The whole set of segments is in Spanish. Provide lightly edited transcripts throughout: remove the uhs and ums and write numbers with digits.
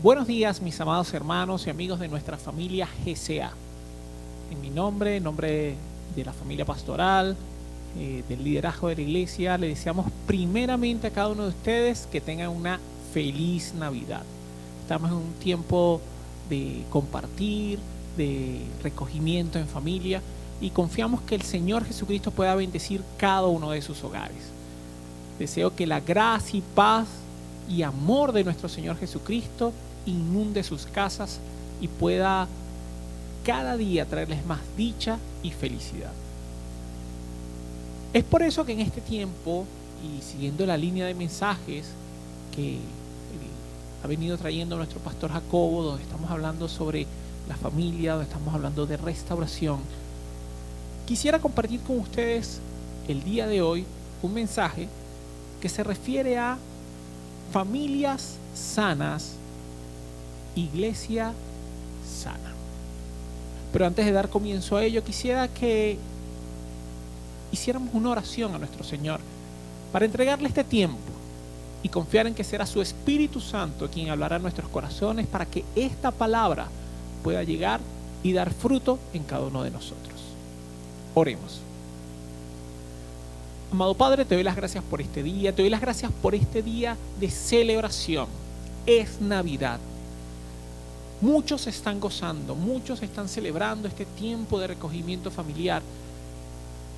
Buenos días, mis amados hermanos y amigos de nuestra familia GCA. En mi nombre, en nombre de la familia pastoral, del liderazgo de la iglesia, le deseamos primeramente a cada uno de ustedes que tengan una feliz Navidad. Estamos en un tiempo de compartir, de recogimiento en familia y confiamos que el Señor Jesucristo pueda bendecir cada uno de sus hogares. Deseo que la gracia y paz y amor de nuestro Señor Jesucristo inunde sus casas y pueda cada día traerles más dicha y felicidad. Es por eso que en este tiempo, y siguiendo la línea de mensajes que ha venido trayendo nuestro pastor Jacobo, donde estamos hablando sobre la familia, donde estamos hablando de restauración, quisiera compartir con ustedes el día de hoy un mensaje que se refiere a familias sanas, iglesia sana. Pero antes de dar comienzo a ello, quisiera que hiciéramos una oración a nuestro Señor para entregarle este tiempo y confiar en que será su Espíritu Santo quien hablará en nuestros corazones para que esta palabra pueda llegar y dar fruto en cada uno de nosotros. Oremos. Amado Padre, te doy las gracias por este día, te doy las gracias por este día de celebración. Es Navidad. Muchos están gozando, muchos están celebrando este tiempo de recogimiento familiar.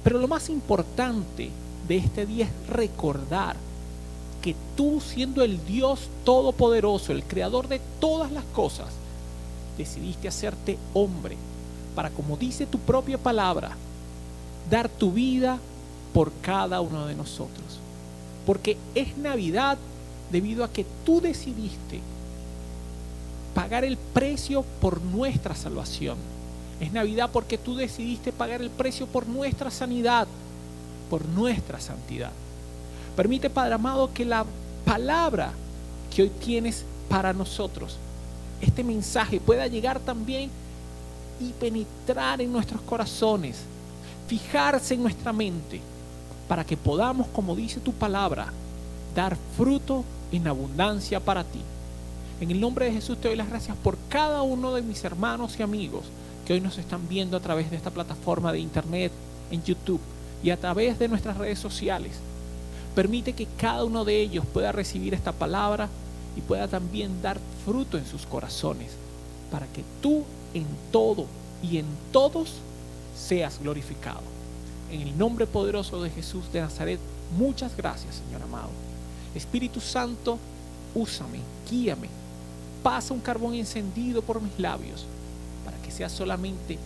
Pero lo más importante de este día es recordar que tú, siendo el Dios Todopoderoso, el Creador de todas las cosas, decidiste hacerte hombre para, como dice tu propia palabra, dar tu vida por cada uno de nosotros. Porque es Navidad debido a que tú decidiste pagar el precio por nuestra salvación. Es Navidad porque tú decidiste pagar el precio por nuestra sanidad, por nuestra santidad. Permite, Padre amado, que la palabra que hoy tienes para nosotros, este mensaje pueda llegar también y penetrar en nuestros corazones, fijarse en nuestra mente, para que podamos, como dice tu palabra, dar fruto en abundancia para ti. En el nombre de Jesús te doy las gracias por cada uno de mis hermanos y amigos que hoy nos están viendo a través de esta plataforma de internet, en YouTube y a través de nuestras redes sociales. Permite que cada uno de ellos pueda recibir esta palabra y pueda también dar fruto en sus corazones, para que tú en todo y en todos seas glorificado. En el nombre poderoso de Jesús de Nazaret, muchas gracias, Señor amado. Espíritu Santo, úsame, guíame, pasa un carbón encendido por mis labios, para que sea solamente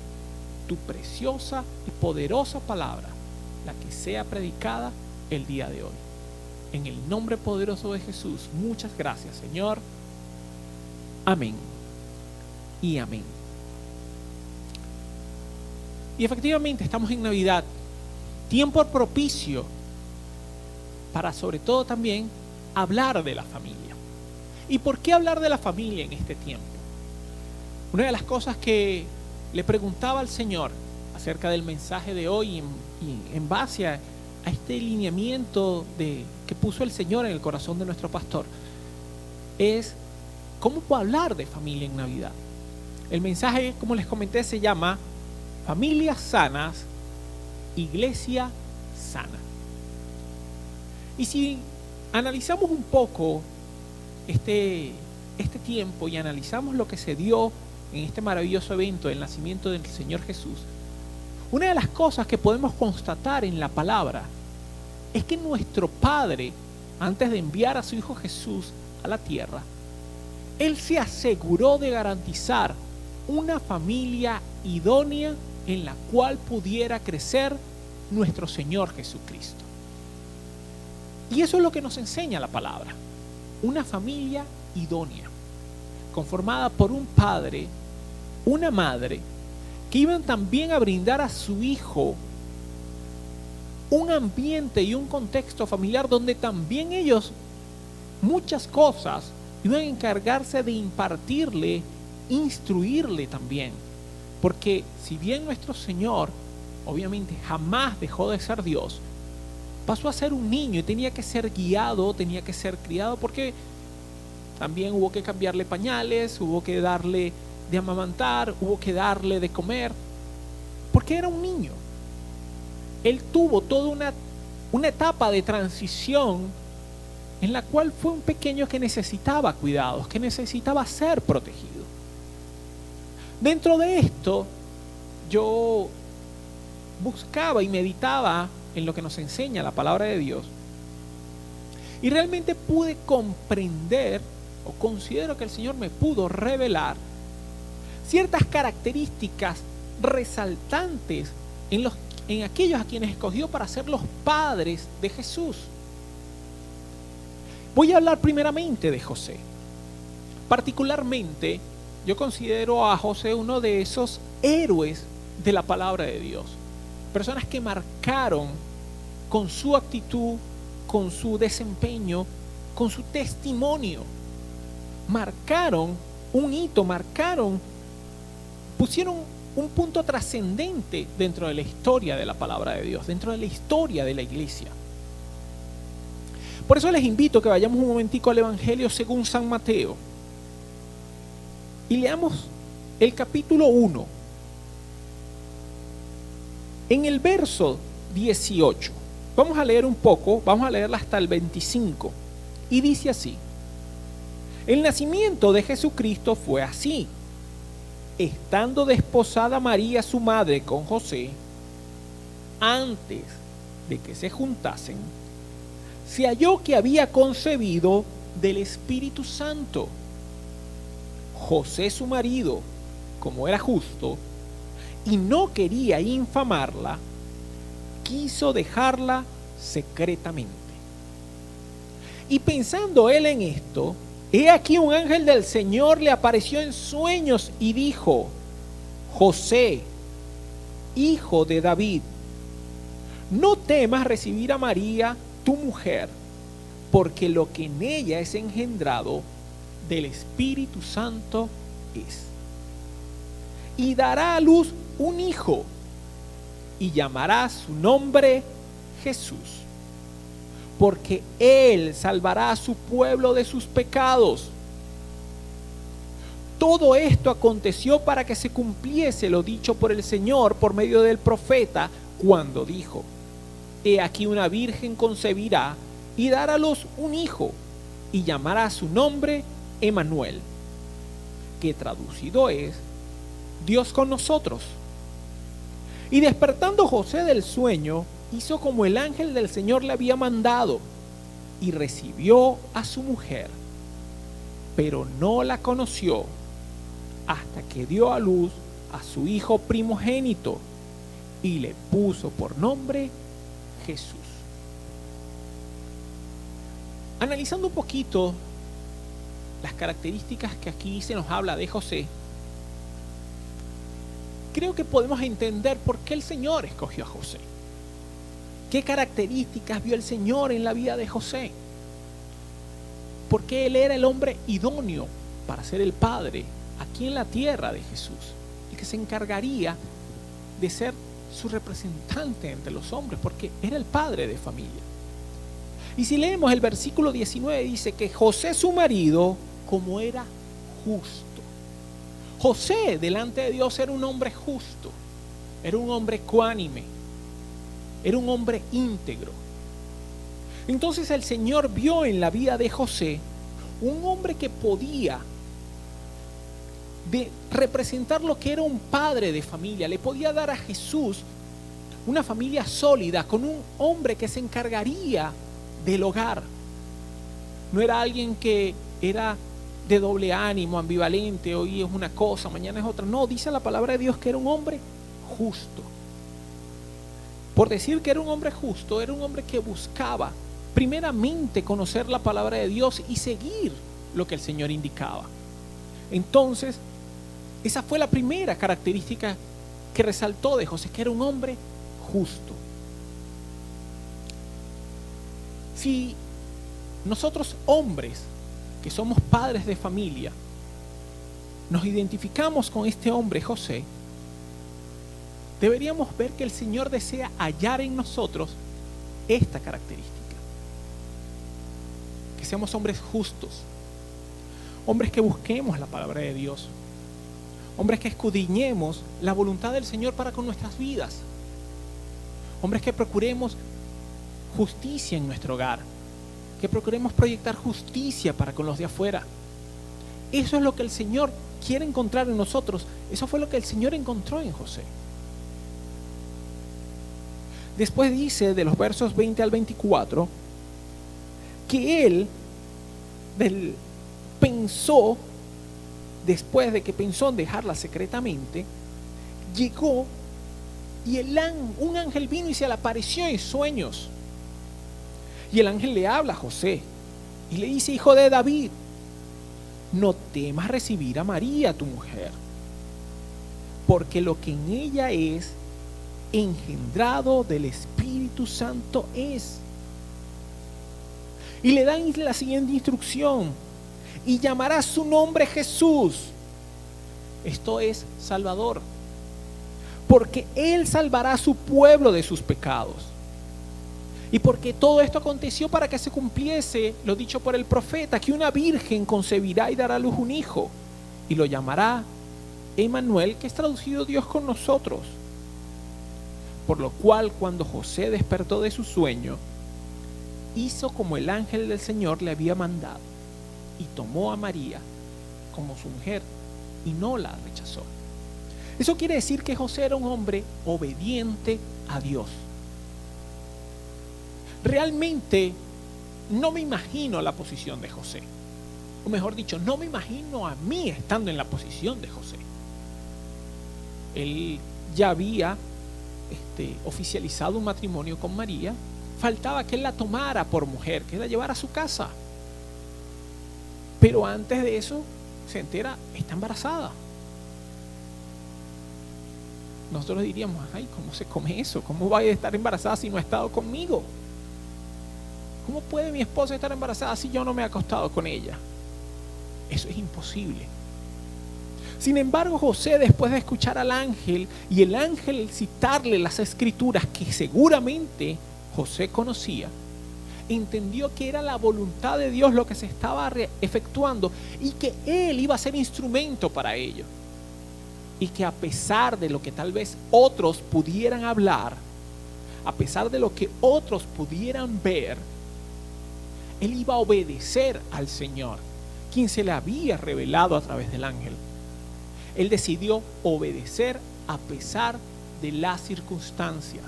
tu preciosa y poderosa palabra la que sea predicada el día de hoy. En el nombre poderoso de Jesús, muchas gracias, Señor. Amén y amén. Y efectivamente estamos en Navidad, tiempo propicio para, sobre todo, también hablar de la familia. ¿Y por qué hablar de la familia en este tiempo? Una de las cosas que le preguntaba al Señor acerca del mensaje de hoy y en base a este lineamiento que puso el Señor en el corazón de nuestro pastor es ¿cómo puedo hablar de familia en Navidad? El mensaje, como les comenté, se llama Familias Sanas, Iglesia Sana. Y si analizamos un poco este tiempo y analizamos lo que se dio en este maravilloso evento del nacimiento del Señor Jesús, una de las cosas que podemos constatar en la palabra es que nuestro Padre, antes de enviar a su Hijo Jesús a la tierra, Él se aseguró de garantizar una familia idónea en la cual pudiera crecer nuestro Señor Jesucristo. Y eso es lo que nos enseña la palabra. Una familia idónea, conformada por un padre, una madre, que iban también a brindar a su hijo un ambiente y un contexto familiar donde también ellos muchas cosas iban a encargarse de impartirle, instruirle también. Porque si bien nuestro Señor obviamente jamás dejó de ser Dios, pasó a ser un niño y tenía que ser guiado, tenía que ser criado, porque También hubo que cambiarle pañales, hubo que darle de amamantar, hubo que darle de comer, porque era un niño. Él tuvo toda una etapa de transición en la cual fue un pequeño que necesitaba cuidados, que necesitaba ser protegido. Dentro de esto, yo buscaba y meditaba en lo que nos enseña la palabra de Dios, y realmente pude comprender, o considero que el Señor me pudo revelar ciertas características resaltantes en aquellos a quienes escogió para ser los padres de Jesús. Voy a hablar primeramente de José. Particularmente, yo considero a José uno de esos héroes de la palabra de Dios. Personas que marcaron con su actitud, con su desempeño, con su testimonio. Marcaron un hito, pusieron un punto trascendente dentro de la historia de la palabra de Dios, dentro de la historia de la iglesia. Por eso les invito a que vayamos un momentico al Evangelio según San Mateo y leamos el capítulo 1. En el verso 18, vamos a leer un poco, vamos a leerla hasta el 25, y dice así: el nacimiento de Jesucristo fue así. Estando desposada María su madre con José, antes de que se juntasen, se halló que había concebido del Espíritu Santo. José su marido, como era justo, y no quería infamarla, quiso dejarla secretamente. Y pensando él en esto, he aquí un ángel del Señor le apareció en sueños y dijo: José, hijo de David, no temas recibir a María, tu mujer, porque lo que en ella es engendrado del Espíritu Santo es. Y dará a luz un hijo, y llamará su nombre Jesús, porque él salvará a su pueblo de sus pecados. Todo esto aconteció para que se cumpliese lo dicho por el Señor por medio del profeta, cuando dijo: he aquí una virgen concebirá y dará a luz un hijo, y llamará su nombre Emmanuel, que traducido es Dios con nosotros. Y despertando José del sueño, hizo como el ángel del Señor le había mandado, y recibió a su mujer, pero no la conoció hasta que dio a luz a su hijo primogénito, y le puso por nombre Jesús. Analizando un poquito las características que aquí se nos habla de José, creo que podemos entender por qué el Señor escogió a José. ¿Qué características vio el Señor en la vida de José? Porque él era el hombre idóneo para ser el padre aquí en la tierra de Jesús, y que se encargaría de ser su representante entre los hombres, porque era el padre de familia. Y si leemos el versículo 19, dice que José su marido, como era justo. José delante de Dios era un hombre justo, era un hombre ecuánime, era un hombre íntegro. Entonces el Señor vio en la vida de José un hombre que podía representar lo que era un padre de familia. Le podía dar a Jesús una familia sólida, con un hombre que se encargaría del hogar. No era alguien que era de doble ánimo, ambivalente, hoy es una cosa, mañana es otra. No, dice la palabra de Dios que era un hombre justo. Por decir que era un hombre justo, era un hombre que buscaba primeramente conocer la palabra de Dios y seguir lo que el Señor indicaba. Entonces, esa fue la primera característica que resaltó de José, que era un hombre justo. Si nosotros hombres que somos padres de familia nos identificamos con este hombre José, deberíamos ver que el Señor desea hallar en nosotros esta característica: que seamos hombres justos, Hombres que busquemos la palabra de Dios. Hombres que escudriñemos la voluntad del Señor para con nuestras vidas. Hombres que procuremos justicia en nuestro hogar. Que procuremos proyectar justicia para con los de afuera. Eso es lo que el Señor quiere encontrar en nosotros. Eso fue lo que el Señor encontró en José. Después dice, de los versos 20 al 24, que él pensó, después de que pensó en dejarla secretamente, llegó y un ángel vino y se le apareció en sueños. Y el ángel le habla a José y le dice: hijo de David, no temas recibir a María, tu mujer, porque lo que en ella es engendrado del Espíritu Santo es. Y le dan la siguiente instrucción: y llamará su nombre Jesús. Esto es Salvador, porque Él salvará a su pueblo de sus pecados. Y porque todo esto aconteció para que se cumpliese lo dicho por el profeta, que una virgen concebirá y dará a luz un hijo, y lo llamará Emmanuel, que es traducido Dios con nosotros. Por lo cual, cuando José despertó de su sueño, hizo como el ángel del Señor le había mandado, y tomó a María como su mujer, y no la rechazó. Eso quiere decir que José era un hombre obediente a Dios. Realmente no me imagino la posición de José. O mejor dicho, no me imagino a mí estando en la posición de José. Él ya había oficializado un matrimonio con María. Faltaba que él la tomara por mujer, que la llevara a su casa. Pero antes de eso se entera, está embarazada. Nosotros diríamos: ay, ¿cómo se come eso? ¿Cómo va a estar embarazada si no ha estado conmigo? ¿Cómo puede mi esposa estar embarazada si yo no me he acostado con ella? Eso es imposible. Sin embargo, José, después de escuchar al ángel y el ángel citarle las escrituras que seguramente José conocía, entendió que era la voluntad de Dios lo que se estaba efectuando y que él iba a ser instrumento para ello. Y que a pesar de lo que tal vez otros pudieran hablar, a pesar de lo que otros pudieran ver, él iba a obedecer al Señor, quien se le había revelado a través del ángel. Él decidió obedecer a pesar de las circunstancias.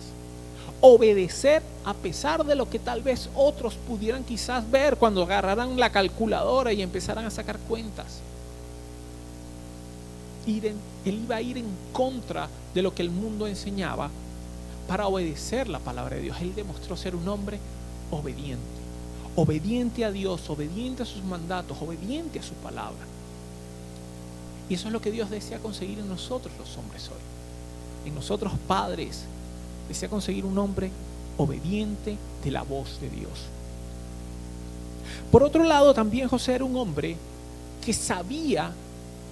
Obedecer a pesar de lo que tal vez otros pudieran quizás ver cuando agarraran la calculadora y empezaran a sacar cuentas. Él iba a ir en contra de lo que el mundo enseñaba para obedecer la palabra de Dios. Él demostró ser un hombre obediente. Obediente a Dios, obediente a sus mandatos, obediente a su palabra. Y eso es lo que Dios desea conseguir en nosotros los hombres hoy. En nosotros padres, desea conseguir un hombre obediente de la voz de Dios. Por otro lado, también José era un hombre que sabía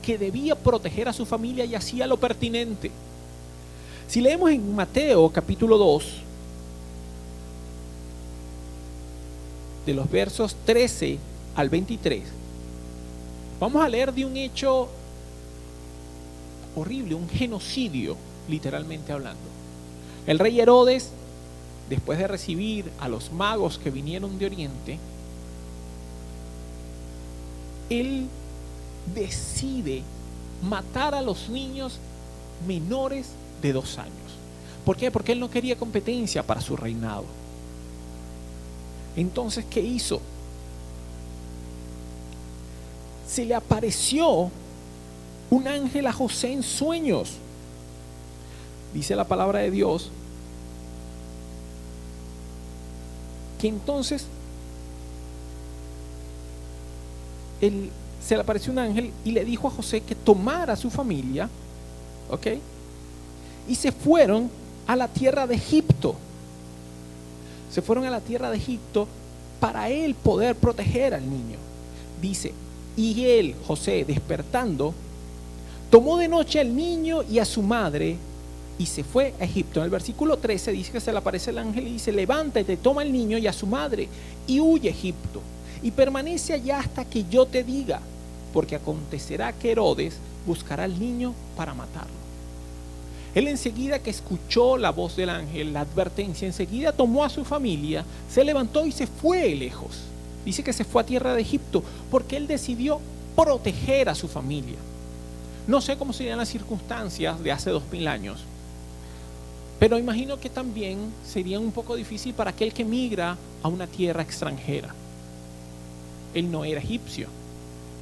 que debía proteger a su familia y hacía lo pertinente. Si leemos en Mateo capítulo 2, de los versos 13 al 23, vamos a leer de un hecho horrible, un genocidio, literalmente hablando. El rey Herodes, después de recibir a los magos que vinieron de Oriente, él decide matar a los niños menores de 2 años. ¿Por qué? Porque él no quería competencia para su reinado. Entonces, ¿qué hizo? Se le apareció un ángel a José en sueños. Dice la palabra de Dios que entonces se le apareció un ángel y le dijo a José que tomara a su familia, ¿ok? Y se fueron a la tierra de Egipto. Se fueron a la tierra de Egipto para él poder proteger al niño. Dice: y él, José, despertando, tomó de noche al niño y a su madre y se fue a Egipto. En el versículo 13 dice que se le aparece el ángel y dice: levántate, toma al niño y a su madre y huye a Egipto y permanece allá hasta que yo te diga, porque acontecerá que Herodes buscará al niño para matarlo. Él enseguida que escuchó la voz del ángel, la advertencia, enseguida tomó a su familia, se levantó y se fue lejos. Dice que se fue a tierra de Egipto porque él decidió proteger a su familia. No sé cómo serían las circunstancias de hace 2000 años, pero imagino que también sería un poco difícil para aquel que migra a una tierra extranjera. Él no era egipcio,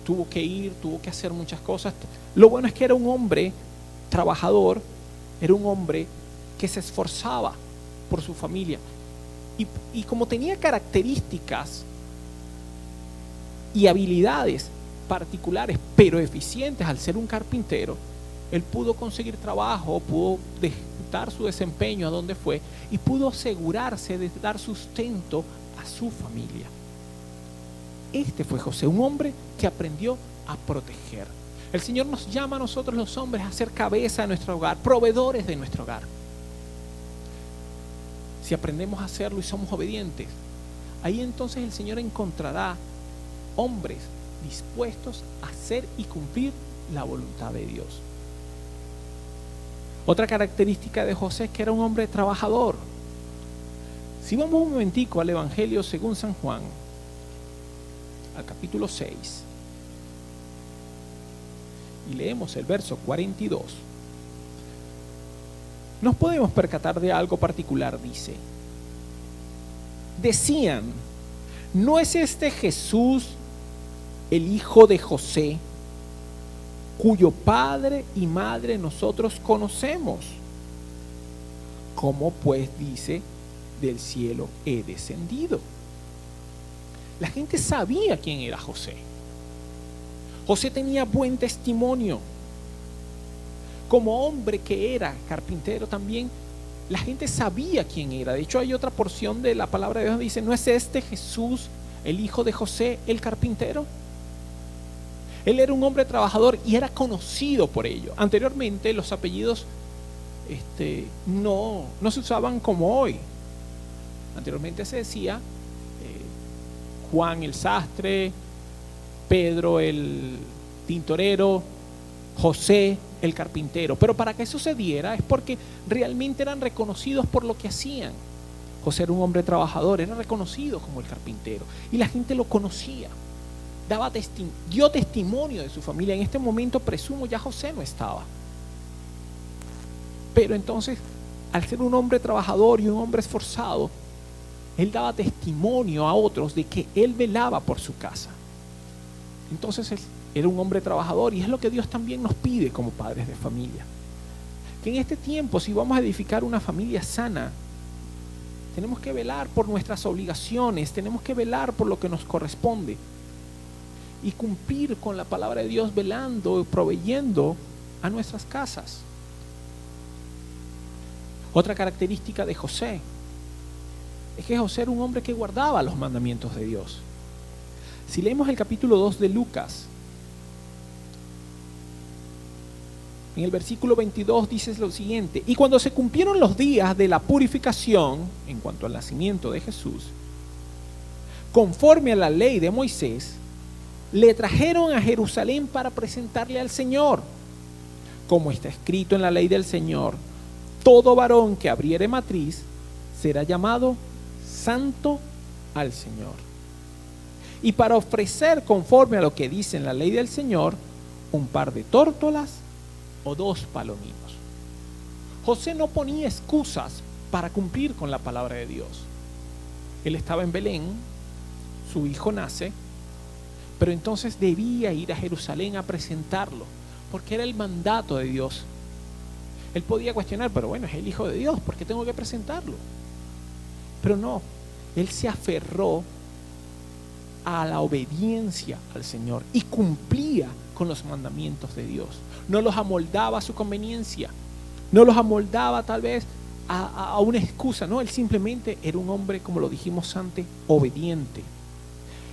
tuvo que ir, tuvo que hacer muchas cosas. Lo bueno es que era un hombre trabajador, era un hombre que se esforzaba por su familia. Y como tenía características y habilidades particulares, pero eficientes al ser un carpintero, él pudo conseguir trabajo, pudo dar su desempeño a donde fue y pudo asegurarse de dar sustento a su familia. Este fue José, un hombre que aprendió a proteger. El Señor nos llama a nosotros los hombres a ser cabeza de nuestro hogar, proveedores de nuestro hogar. Si aprendemos a hacerlo y somos obedientes, ahí entonces el Señor encontrará hombres dispuestos a hacer y cumplir la voluntad de Dios. Otra característica de José es que era un hombre trabajador. Si vamos un momentico al Evangelio según San Juan, al capítulo 6, y leemos el verso 42, nos podemos percatar de algo particular. Dice: decían, ¿no es este Jesús el hijo de José, cuyo padre y madre nosotros conocemos? ¿Cómo pues dice, del cielo he descendido? La gente sabía quién era José. José tenía buen testimonio. Como hombre que era carpintero también, la gente sabía quién era. De hecho, hay otra porción de la palabra de Dios que dice: ¿no es este Jesús el hijo de José el carpintero? Él era un hombre trabajador y era conocido por ello. Anteriormente los apellidos no se usaban como hoy. Anteriormente se decía Juan el sastre, Pedro el tintorero, José el carpintero. Pero para que eso se diera es porque realmente eran reconocidos por lo que hacían. José era un hombre trabajador, era reconocido como el carpintero y la gente lo conocía. Dio testimonio de su familia. En este momento presumo ya José no estaba. Pero entonces, al ser un hombre trabajador y un hombre esforzado, él daba testimonio a otros de que él velaba por su casa. Entonces él era un hombre trabajador y es lo que Dios también nos pide como padres de familia. Que en este tiempo, si vamos a edificar una familia sana, tenemos que velar por nuestras obligaciones, tenemos que velar por lo que nos corresponde y cumplir con la palabra de Dios, velando y proveyendo a nuestras casas. Otra característica de José es que José era un hombre que guardaba los mandamientos de Dios. Si leemos el capítulo 2 de Lucas, en el versículo 22 dice lo siguiente: y cuando se cumplieron los días de la purificación, en cuanto al nacimiento de Jesús, conforme a la ley de Moisés, le trajeron a Jerusalén para presentarle al Señor. Como está escrito en la ley del Señor, todo varón que abriere matriz será llamado santo al Señor. Y para ofrecer conforme a lo que dice en la ley del Señor, un par de tórtolas o 2 palominos. José no ponía excusas para cumplir con la palabra de Dios. Él estaba en Belén, su hijo nace, pero entonces debía ir a Jerusalén a presentarlo, porque era el mandato de Dios. Él podía cuestionar, pero bueno, es el hijo de Dios, ¿por qué tengo que presentarlo? Pero no, él se aferró a la obediencia al Señor y cumplía con los mandamientos de Dios. No los amoldaba a su conveniencia, no los amoldaba tal vez a una excusa, no, él simplemente era un hombre, como lo dijimos antes, obediente.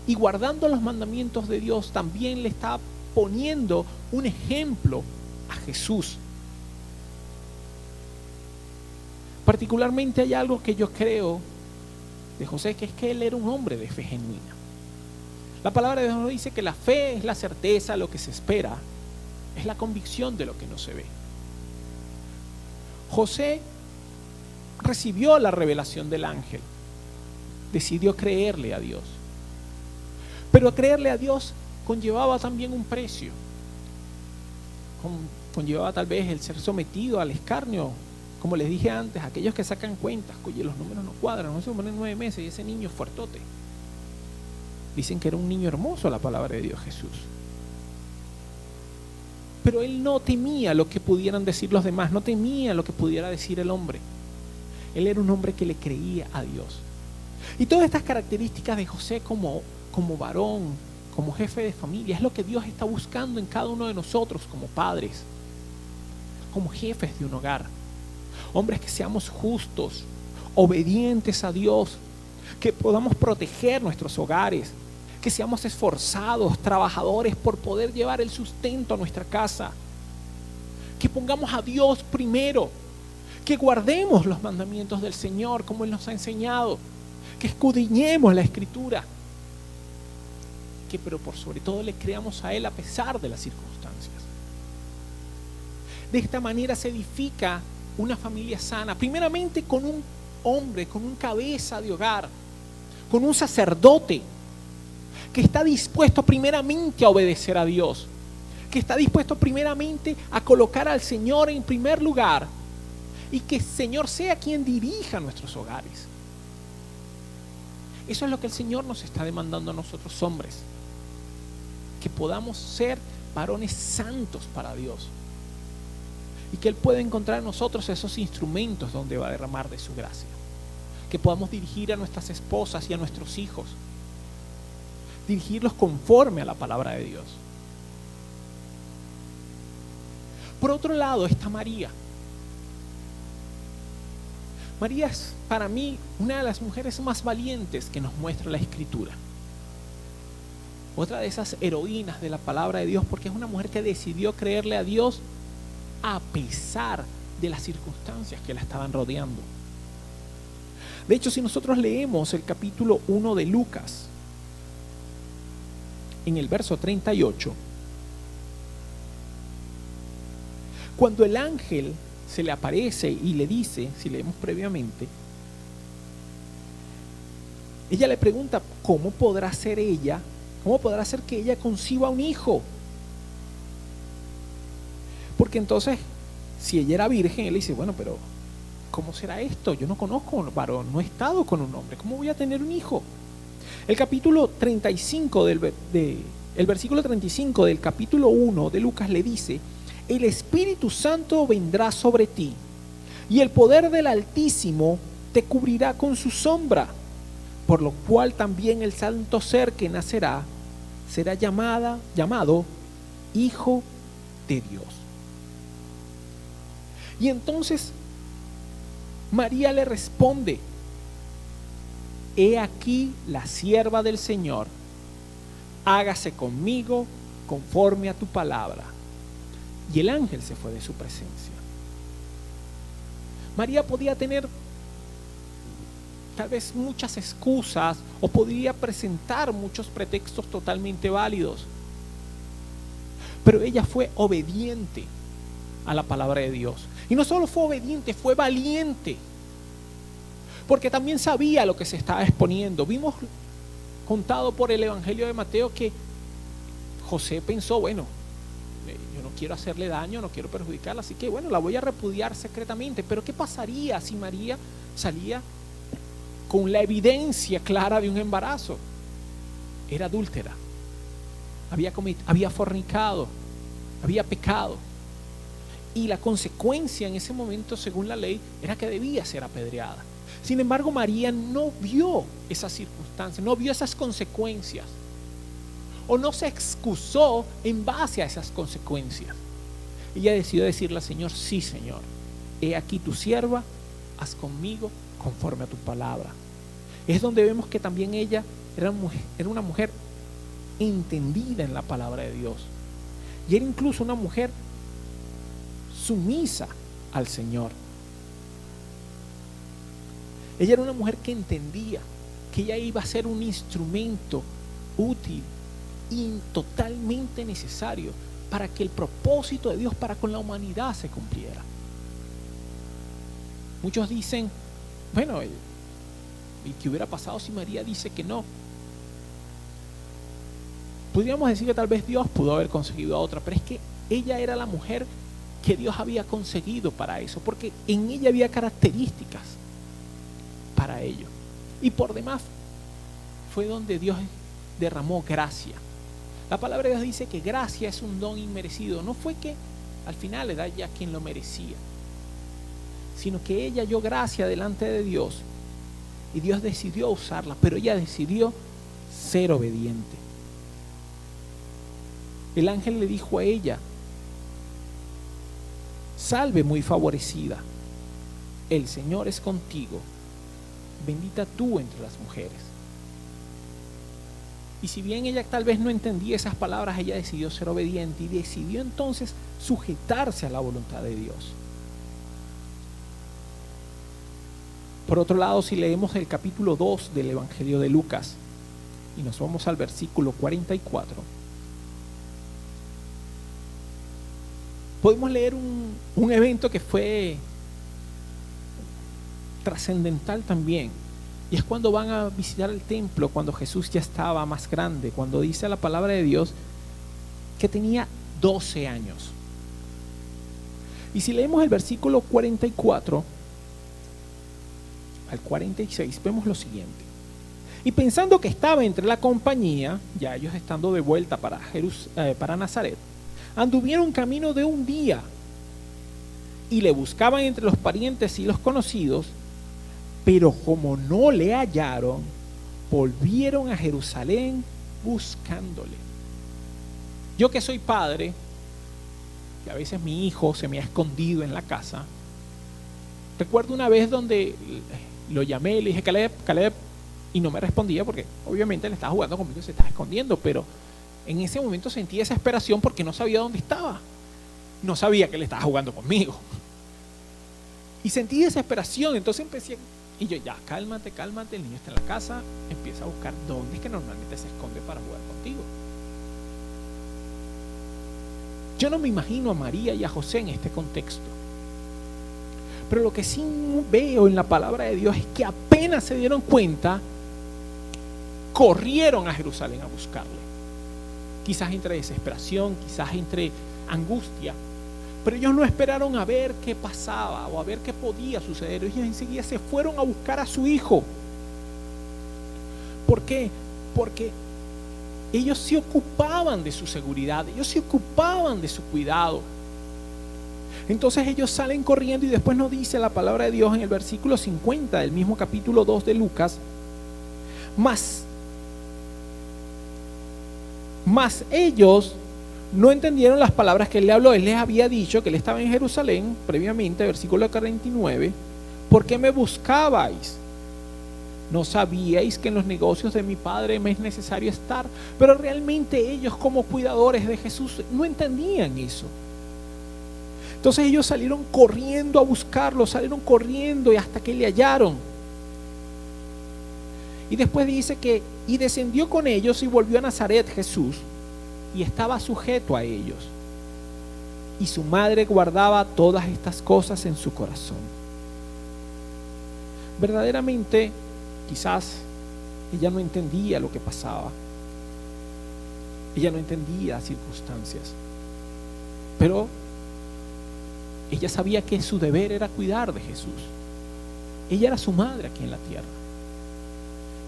Y guardando los mandamientos de Dios también le está poniendo un ejemplo a Jesús. Particularmente hay algo que yo creo de José, que es que él era un hombre de fe genuina. La palabra de Dios nos dice que la fe es la certeza de lo que se espera, es la convicción de lo que no se ve. José recibió la revelación del ángel, decidió creerle a Dios. Pero creerle a Dios conllevaba también un precio. Conllevaba tal vez el ser sometido al escarnio. Como les dije antes, aquellos que sacan cuentas, oye, los números no cuadran, no se ponen 9 meses y ese niño es fuertote. Dicen que era un niño hermoso, la palabra de Dios, Jesús. Pero él no temía lo que pudieran decir los demás, no temía lo que pudiera decir el hombre. Él era un hombre que le creía a Dios. Y todas estas características de José como varón, como jefe de familia, es lo que Dios está buscando en cada uno de nosotros como padres, como jefes de un hogar. Hombres que seamos justos, obedientes a Dios, que podamos proteger nuestros hogares, que seamos esforzados, trabajadores por poder llevar el sustento a nuestra casa, que pongamos a Dios primero, que guardemos los mandamientos del Señor como Él nos ha enseñado, que escudriñemos la Escritura, pero por sobre todo le creamos a Él a pesar de las circunstancias. De esta manera se edifica una familia sana, primeramente con un hombre, con un cabeza de hogar, con un sacerdote que está dispuesto primeramente a obedecer a Dios, que está dispuesto primeramente a colocar al Señor en primer lugar y que el Señor sea quien dirija nuestros hogares. Eso es lo que el Señor nos está demandando a nosotros hombres, que podamos ser varones santos para Dios y que Él pueda encontrar en nosotros esos instrumentos donde va a derramar de su gracia, que podamos dirigir a nuestras esposas y a nuestros hijos, dirigirlos conforme a la palabra de Dios. Por otro lado está María. María es para mí una de las mujeres más valientes que nos muestra la Escritura. Otra de esas heroínas de la palabra de Dios, porque es una mujer que decidió creerle a Dios a pesar de las circunstancias que la estaban rodeando. De hecho, si nosotros leemos el capítulo 1 de Lucas, en el verso 38, cuando el ángel se le aparece y le dice, si leemos previamente, ella le pregunta cómo podrá ser que ella conciba un hijo. Porque entonces, si ella era virgen, él dice, bueno, pero ¿cómo será esto? Yo no conozco a un varón, no he estado con un hombre, ¿cómo voy a tener un hijo? El capítulo 35 el versículo 35 del capítulo 1 de Lucas le dice: el Espíritu Santo vendrá sobre ti, y el poder del Altísimo te cubrirá con su sombra, por lo cual también el santo ser que nacerá será llamado Hijo de Dios. Y entonces María le responde: he aquí la sierva del Señor, hágase conmigo conforme a tu palabra. Y el ángel se fue de su presencia. María podía tener tal vez muchas excusas o podría presentar muchos pretextos totalmente válidos, pero ella fue obediente a la palabra de Dios. Y no solo fue obediente, fue valiente, porque también sabía lo que se estaba exponiendo. Vimos contado por el Evangelio de Mateo que José pensó, bueno, yo no quiero hacerle daño, no quiero perjudicarla, así que bueno, la voy a repudiar secretamente. Pero ¿qué pasaría si María salía con la evidencia clara de un embarazo? Era adúltera, había fornicado, había pecado, y la consecuencia en ese momento, según la ley, era que debía ser apedreada. Sin embargo, María no vio esas circunstancias, no vio esas consecuencias, o no se excusó en base a esas consecuencias. Ella decidió decirle al Señor: sí, Señor, he aquí tu sierva, haz conmigo conforme a tu palabra. Es donde vemos que también ella era una mujer entendida en la palabra de Dios, y era incluso una mujer sumisa al Señor. Ella era una mujer que entendía que ella iba a ser un instrumento útil y totalmente necesario para que el propósito de Dios para con la humanidad se cumpliera. Muchos dicen, bueno, ¿y qué hubiera pasado si María dice que no? Podríamos decir que tal vez Dios pudo haber conseguido a otra, pero es que ella era la mujer que Dios había conseguido para eso, porque en ella había características para ello. Y por demás fue donde Dios derramó gracia. La palabra de Dios dice que gracia es un don inmerecido. No fue que al final era ella quien lo merecía, sino que ella halló gracia delante de Dios y Dios decidió usarla, pero ella decidió ser obediente. El ángel le dijo a ella: salve muy favorecida, el Señor es contigo, bendita tú entre las mujeres. Y si bien ella tal vez no entendía esas palabras, ella decidió ser obediente y decidió entonces sujetarse a la voluntad de Dios. Por otro lado, si leemos el capítulo 2 del Evangelio de Lucas y nos vamos al versículo 44, podemos leer un evento que fue trascendental también. Y es cuando van a visitar el templo, cuando Jesús ya estaba más grande, cuando dice la palabra de Dios que tenía 12 años. Y si leemos el versículo 44 al 46, vemos lo siguiente. Y pensando que estaba entre la compañía, ya ellos estando de vuelta para Nazaret, anduvieron camino de un día y le buscaban entre los parientes y los conocidos, pero como no le hallaron, volvieron a Jerusalén buscándole. Yo que soy padre, y a veces mi hijo se me ha escondido en la casa, recuerdo una vez donde lo llamé y le dije: Caleb, y no me respondía porque obviamente le estaba jugando conmigo y se estaba escondiendo, pero en ese momento sentí desesperación porque no sabía dónde estaba. No sabía que le estaba jugando conmigo. Y sentí desesperación, entonces empecé, y yo: ya, cálmate, el niño está en la casa, empieza a buscar dónde es que normalmente se esconde para jugar contigo. Yo no me imagino a María y a José en este contexto, pero lo que sí veo en la palabra de Dios es que apenas se dieron cuenta, corrieron a Jerusalén a buscarle. Quizás entre desesperación, quizás entre angustia, pero ellos no esperaron a ver qué pasaba o a ver qué podía suceder. Ellos enseguida se fueron a buscar a su hijo. ¿Por qué? Porque ellos se ocupaban de su seguridad, ellos se ocupaban de su cuidado. Entonces ellos salen corriendo y después nos dice la palabra de Dios en el versículo 50 del mismo capítulo 2 de Lucas: Mas ellos no entendieron las palabras que él le habló. Él les había dicho que él estaba en Jerusalén previamente, versículo 49. ¿Por qué me buscabais? ¿No sabíais que en los negocios de mi padre me es necesario estar? Pero realmente ellos, como cuidadores de Jesús, no entendían eso. Entonces ellos salieron corriendo a buscarlo, salieron corriendo y hasta que le hallaron. Y después dice que y descendió con ellos y volvió a Nazaret Jesús, y estaba sujeto a ellos. Y su madre guardaba todas estas cosas en su corazón. Verdaderamente, quizás ella no entendía lo que pasaba. Ella no entendía las circunstancias. Pero ella sabía que su deber era cuidar de Jesús. Ella era su madre aquí en la tierra.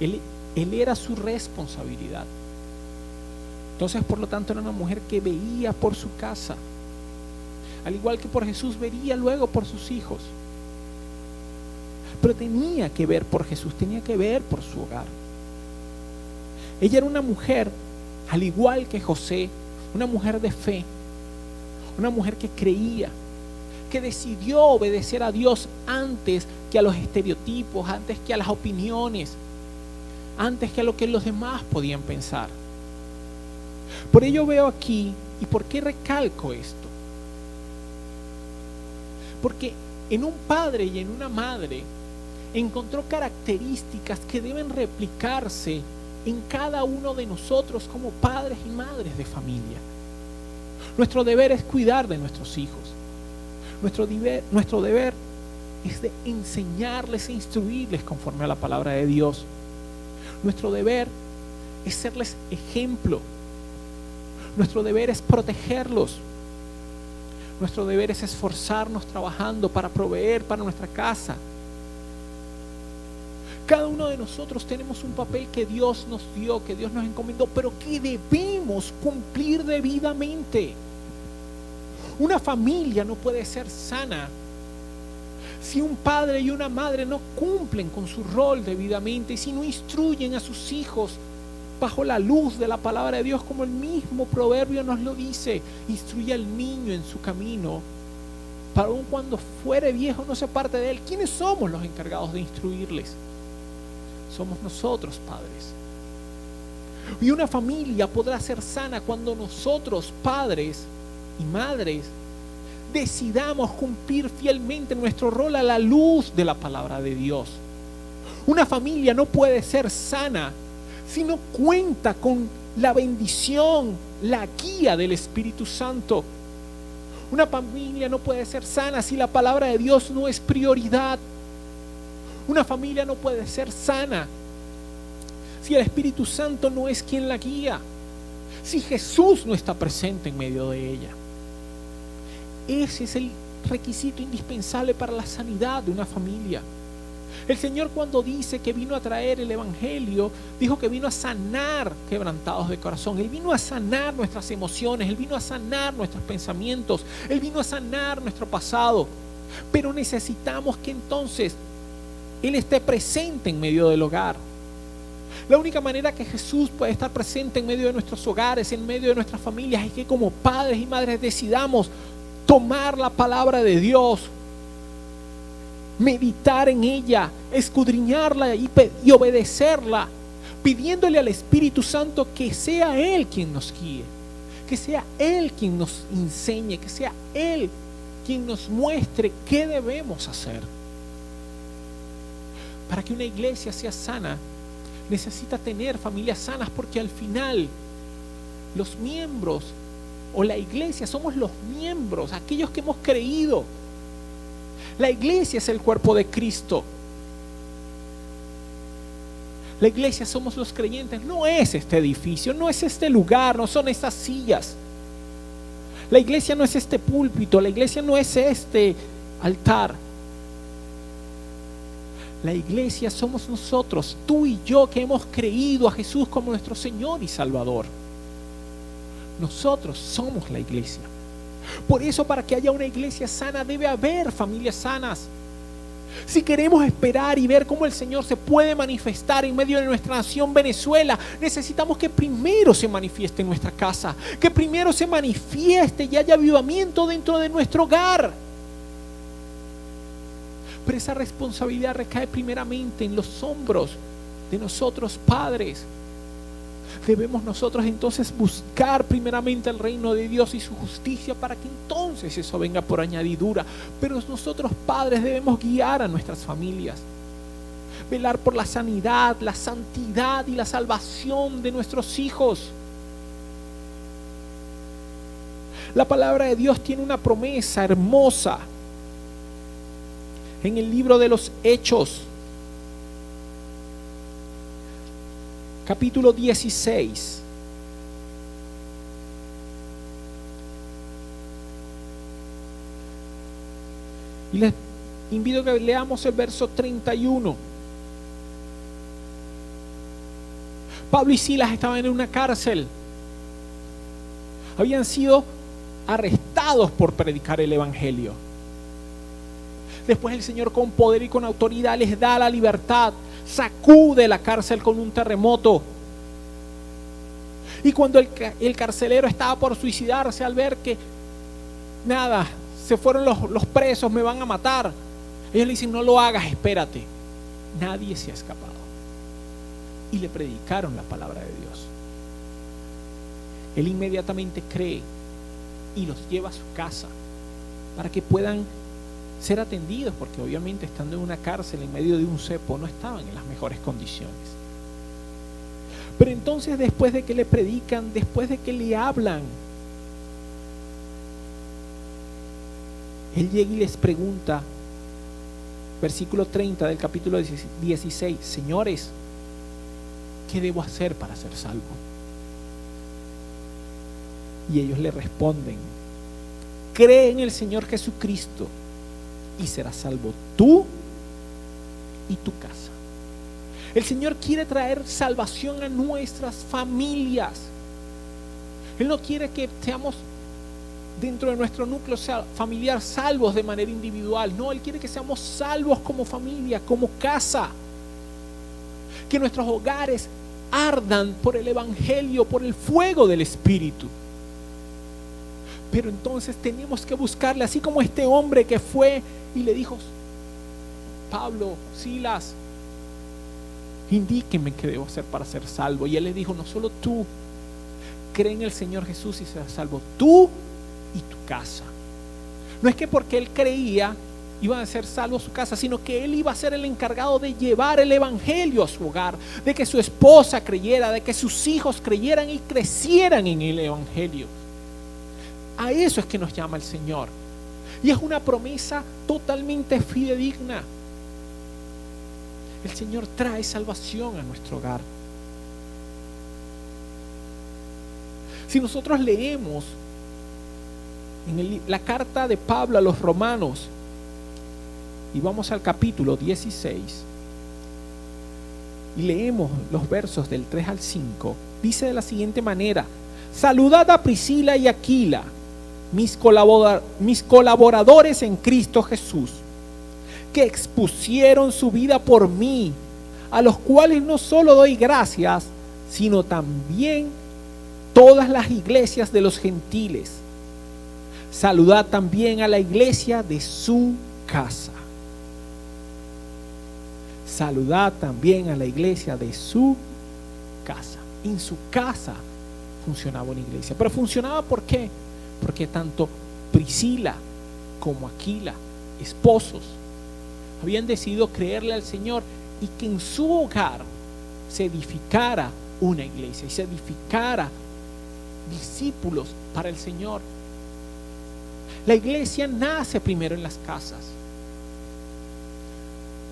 Él era su responsabilidad. Entonces, por lo tanto, era una mujer que veía por su casa, al igual que por Jesús vería luego por sus hijos. Pero tenía que ver por Jesús, tenía que ver por su hogar. Ella era una mujer, al igual que José, una mujer de fe, una mujer que creía, que decidió obedecer a Dios antes que a los estereotipos, antes que a las opiniones, antes que a lo que los demás podían pensar. Por ello veo aquí, ¿y por qué recalco esto? Porque en un padre y en una madre encontró características que deben replicarse en cada uno de nosotros como padres y madres de familia. Nuestro deber es cuidar de nuestros hijos. Nuestro deber es de enseñarles e instruirles conforme a la palabra de Dios. Nuestro deber es serles ejemplo. Nuestro deber es protegerlos. Nuestro deber es esforzarnos trabajando para proveer para nuestra casa. Cada uno de nosotros tenemos un papel que Dios nos dio, que Dios nos encomendó, pero que debemos cumplir debidamente. Una familia no puede ser sana si un padre y una madre no cumplen con su rol debidamente, y si no instruyen a sus hijos bajo la luz de la palabra de Dios, como el mismo proverbio nos lo dice: instruye al niño en su camino, para aun cuando fuere viejo no se aparte de él. ¿Quiénes somos los encargados de instruirles? Somos nosotros, padres. Y una familia podrá ser sana cuando nosotros, padres y madres, decidamos cumplir fielmente nuestro rol a la luz de la palabra de Dios. Una familia no puede ser sana si no cuenta con la bendición, la guía del Espíritu Santo. Una familia no puede ser sana si la palabra de Dios no es prioridad. Una familia no puede ser sana si el Espíritu Santo no es quien la guía, si Jesús no está presente en medio de ella. Ese es el requisito indispensable para la sanidad de una familia. El Señor, cuando dice que vino a traer el Evangelio, dijo que vino a sanar quebrantados de corazón. Él vino a sanar nuestras emociones, Él vino a sanar nuestros pensamientos, Él vino a sanar nuestro pasado. Pero necesitamos que entonces Él esté presente en medio del hogar. La única manera que Jesús puede estar presente en medio de nuestros hogares, en medio de nuestras familias, es que como padres y madres decidamos tomar la palabra de Dios, meditar en ella, escudriñarla y obedecerla, pidiéndole al Espíritu Santo que sea Él quien nos guíe, que sea Él quien nos enseñe, que sea Él quien nos muestre qué debemos hacer. Para que una iglesia sea sana, necesita tener familias sanas, porque al final los miembros o la iglesia somos los miembros, aquellos que hemos creído. La iglesia es el cuerpo de Cristo. La iglesia somos los creyentes. No es este edificio, no es este lugar, no son estas sillas. La iglesia no es este púlpito, la iglesia no es este altar. La iglesia somos nosotros, tú y yo, que hemos creído a Jesús como nuestro Señor y Salvador. Nosotros somos la iglesia. Por eso, para que haya una iglesia sana, debe haber familias sanas. Si queremos esperar y ver cómo el Señor se puede manifestar en medio de nuestra nación Venezuela, necesitamos que primero se manifieste en nuestra casa, que primero se manifieste y haya avivamiento dentro de nuestro hogar. Pero esa responsabilidad recae primeramente en los hombros de nosotros, padres. Debemos nosotros entonces buscar primeramente el reino de Dios y su justicia, para que entonces eso venga por añadidura. Pero nosotros, padres, debemos guiar a nuestras familias, velar por la sanidad, la santidad y la salvación de nuestros hijos. La palabra de Dios tiene una promesa hermosa en el libro de los Hechos, capítulo 16. Y les invito a que leamos el verso 31. Pablo y Silas estaban en una cárcel. Habían sido arrestados por predicar el Evangelio. Después el Señor, con poder y con autoridad, les da la libertad. Sacude la cárcel con un terremoto. Y cuando el carcelero estaba por suicidarse, al ver que nada, se fueron los presos, me van a matar, ellos le dicen: no lo hagas, espérate. Nadie se ha escapado. Y le predicaron la palabra de Dios. Él inmediatamente cree y los lleva a su casa para que puedan ser atendidos, porque obviamente, estando en una cárcel en medio de un cepo, no estaban en las mejores condiciones. Pero entonces, después de que le predican, después de que le hablan, él llega y les pregunta, versículo 30 del capítulo 16, señores, ¿qué debo hacer para ser salvo? Y ellos le responden, cree en el Señor Jesucristo y serás salvo tú y tu casa. El Señor quiere traer salvación a nuestras familias. Él no quiere que seamos dentro de nuestro núcleo familiar salvos de manera individual. No, Él quiere que seamos salvos como familia, como casa. Que nuestros hogares ardan por el Evangelio, por el fuego del Espíritu. Pero entonces tenemos que buscarle, así como este hombre que fue y le dijo, Pablo, Silas, indíquenme qué debo hacer para ser salvo. Y él les dijo, no solo tú, cree en el Señor Jesús y serás salvo tú y tu casa. No es que porque él creía iban a ser salvos su casa, sino que él iba a ser el encargado de llevar el Evangelio a su hogar, de que su esposa creyera, de que sus hijos creyeran y crecieran en el Evangelio. A eso es que nos llama el Señor. Y es una promesa totalmente fidedigna. El Señor trae salvación a nuestro hogar. Si nosotros leemos en la carta de Pablo a los romanos y vamos al capítulo 16 y leemos los versos del 3 al 5, dice de la siguiente manera: saludad a Priscila y Aquila, mis colaboradores en Cristo Jesús, que expusieron su vida por mí, a los cuales no solo doy gracias, sino también todas las iglesias de los gentiles. Saludad también a la iglesia de su casa. Saludad también a la iglesia de su casa. En su casa funcionaba una iglesia. Pero funcionaba ¿por qué? Porque tanto Priscila como Aquila, esposos, habían decidido creerle al Señor y que en su hogar se edificara una iglesia y se edificara discípulos para el Señor. La iglesia nace primero en las casas.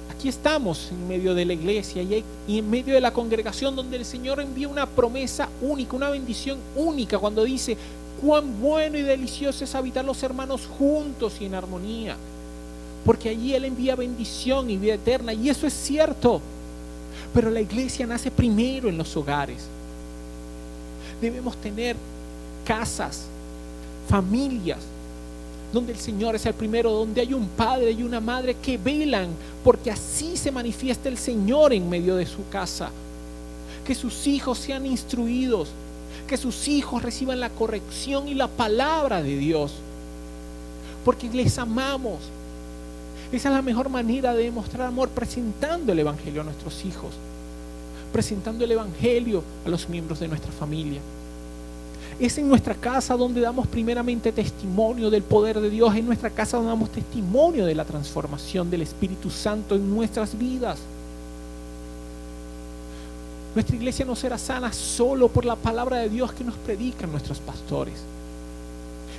Aquí estamos en medio de la iglesia y en medio de la congregación, donde el Señor envía una promesa única, una bendición única, cuando dice: cuán bueno y delicioso es habitar los hermanos juntos y en armonía, porque allí Él envía bendición y vida eterna. Y eso es cierto, pero la iglesia nace primero en los hogares. Debemos tener casas, familias, donde el Señor es el primero, donde hay un padre y una madre que velan porque así se manifiesta el Señor en medio de su casa. Que sus hijos sean instruidos, que sus hijos reciban la corrección y la palabra de Dios, porque les amamos. Esa es la mejor manera de demostrar amor, presentando el Evangelio a nuestros hijos, presentando el Evangelio a los miembros de nuestra familia. Es en nuestra casa donde damos primeramente testimonio del poder de Dios, en nuestra casa donde damos testimonio de la transformación del Espíritu Santo en nuestras vidas. Nuestra iglesia no será sana solo por la palabra de Dios que nos predican nuestros pastores.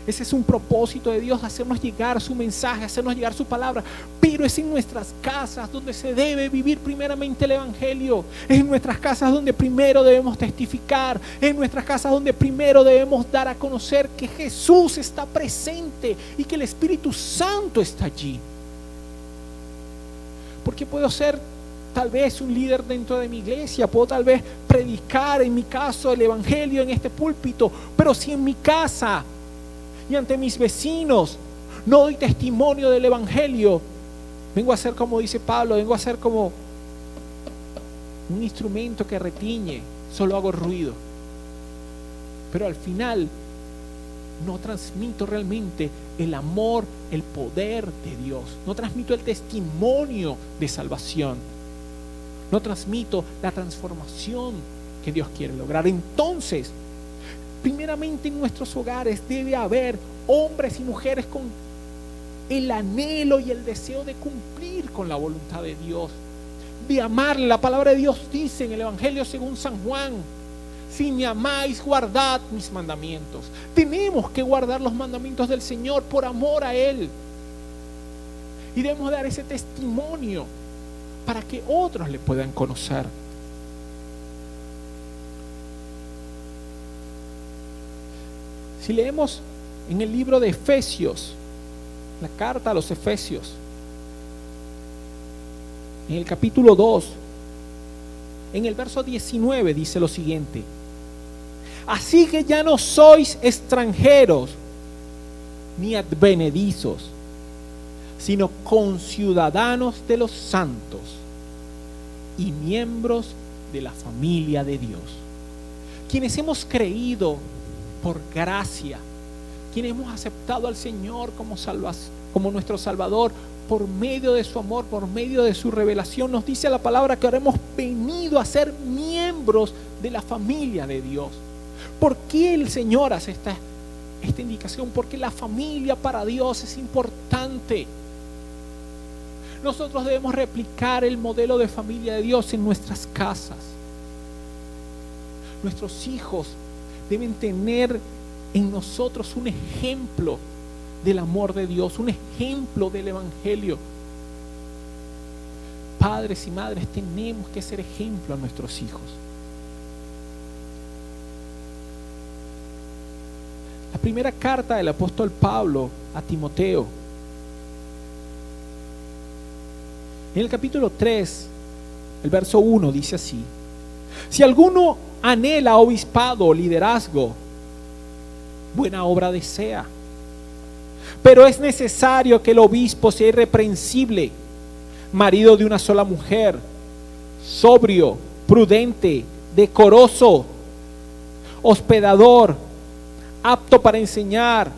Ese es un propósito de Dios, hacernos llegar su mensaje, hacernos llegar su palabra. Pero es en nuestras casas donde se debe vivir primeramente el Evangelio. Es en nuestras casas donde primero debemos testificar. Es en nuestras casas donde primero debemos dar a conocer que Jesús está presente y que el Espíritu Santo está allí. Porque puedo ser tal vez un líder dentro de mi iglesia, puedo tal vez predicar, en mi caso, el Evangelio en este púlpito, pero si en mi casa y ante mis vecinos no doy testimonio del Evangelio, vengo a ser, como dice Pablo, vengo a ser como un instrumento que retiñe, solo hago ruido, pero al final no transmito realmente el amor, el poder de Dios, no transmito el testimonio de salvación, no transmito la transformación que Dios quiere lograr. Entonces, primeramente en nuestros hogares debe haber hombres y mujeres con el anhelo y el deseo de cumplir con la voluntad de Dios, de amarle. La palabra de Dios dice en el Evangelio según San Juan: si me amáis, guardad mis mandamientos. Tenemos que guardar los mandamientos del Señor por amor a Él. Y debemos dar ese testimonio para que otros le puedan conocer. Si leemos en el libro de Efesios, la carta a los Efesios, en el capítulo 2, en el verso 19 dice lo siguiente: así que ya no sois extranjeros ni advenedizos, sino conciudadanos de los santos y miembros de la familia de Dios, quienes hemos creído por gracia, quienes hemos aceptado al Señor como nuestro Salvador por medio de su amor, por medio de su revelación. Nos dice la palabra que ahora hemos venido a ser miembros de la familia de Dios. ¿Por qué el Señor hace esta indicación? Porque la familia para Dios es importante. Nosotros debemos replicar el modelo de familia de Dios en nuestras casas. Nuestros hijos deben tener en nosotros un ejemplo del amor de Dios, un ejemplo del Evangelio. Padres y madres, tenemos que ser ejemplo a nuestros hijos. La primera carta del apóstol Pablo a Timoteo, en el capítulo 3, el verso 1 dice así: si alguno anhela obispado o liderazgo, buena obra desea. Pero es necesario que el obispo sea irreprensible, marido de una sola mujer, sobrio, prudente, decoroso, hospedador, apto para enseñar,